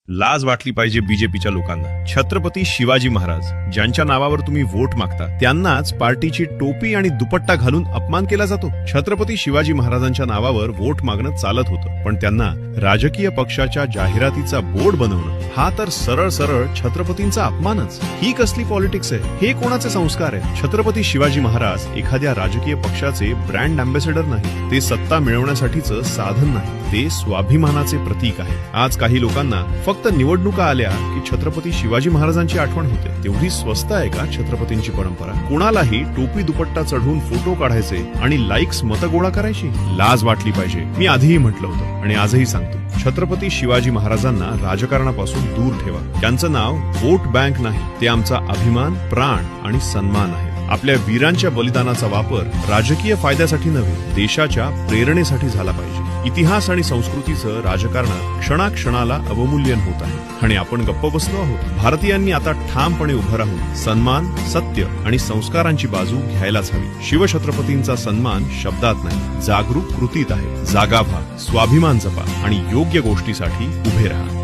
लाज वाटली पाहिजे बीजेपीच्या लोकांना. छत्रपती शिवाजी महाराज ज्यांच्या नावावर तुम्ही वोट मागता त्यांनाच पार्टीची टोपी आणि दुपट्टा घालून अपमान केला जातो. छत्रपती शिवाजी महाराजांच्या नावावर वोट मागणं चालत होतं, पण त्यांना राजकीय पक्षाच्या जाहिरातीचा बोर्ड बनवणं हा तर सरळ सरळ छत्रपतींचा अपमानच. ही कसली पॉलिटिक्स आहे? हे कोणाचे संस्कार आहे? छत्रपती शिवाजी महाराज एखाद्या राजकीय पक्षाचे ब्रँड अँबॅसेडर नाही, ते सत्ता मिळवण्यासाठीचं साधन नाही, ते स्वाभिमानाचे प्रतीक आहे. आज काही लोकांना फक्त निवडणुका आल्या की छत्रपती शिवाजी महाराजांची आठवण होते. तेवढी स्वस्त आहे का छत्रपतींची परंपरा? कुणालाही टोपी दुपट्टा चढवून फोटो काढायचे आणि लाईक्स मतं गोळा करायची? लाज वाटली पाहिजे. मी आधीही म्हटलं होतं आणि आजही सांगतो, छत्रपती शिवाजी महाराजांना राजकारणापासून दूर ठेवा. त्यांचं नाव वोट बँक नाही, ते आमचा अभिमान, प्राण आणि सन्मान आहे. आपल्या वीरांच्या बलिदानाचा वापर राजकीय फायद्यासाठी नव्हे, देशाच्या प्रेरणेसाठी झाला पाहिजे. इतिहास आणि संस्कृतीचं राजकारणात क्षणाक्षणाला अवमूल्यन होत आहे आणि आपण गप्प बसलो आहोत. भारतीयांनी आता ठामपणे उभं राहून सन्मान, सत्य आणि संस्कारांची बाजू घ्यायलाच हवी. शिवछत्रपतींचा सन्मान शब्दात नाही, जागरूक कृतीत आहे. जागा व्हा, स्वाभिमान जपा आणि योग्य गोष्टीसाठी उभे राहा.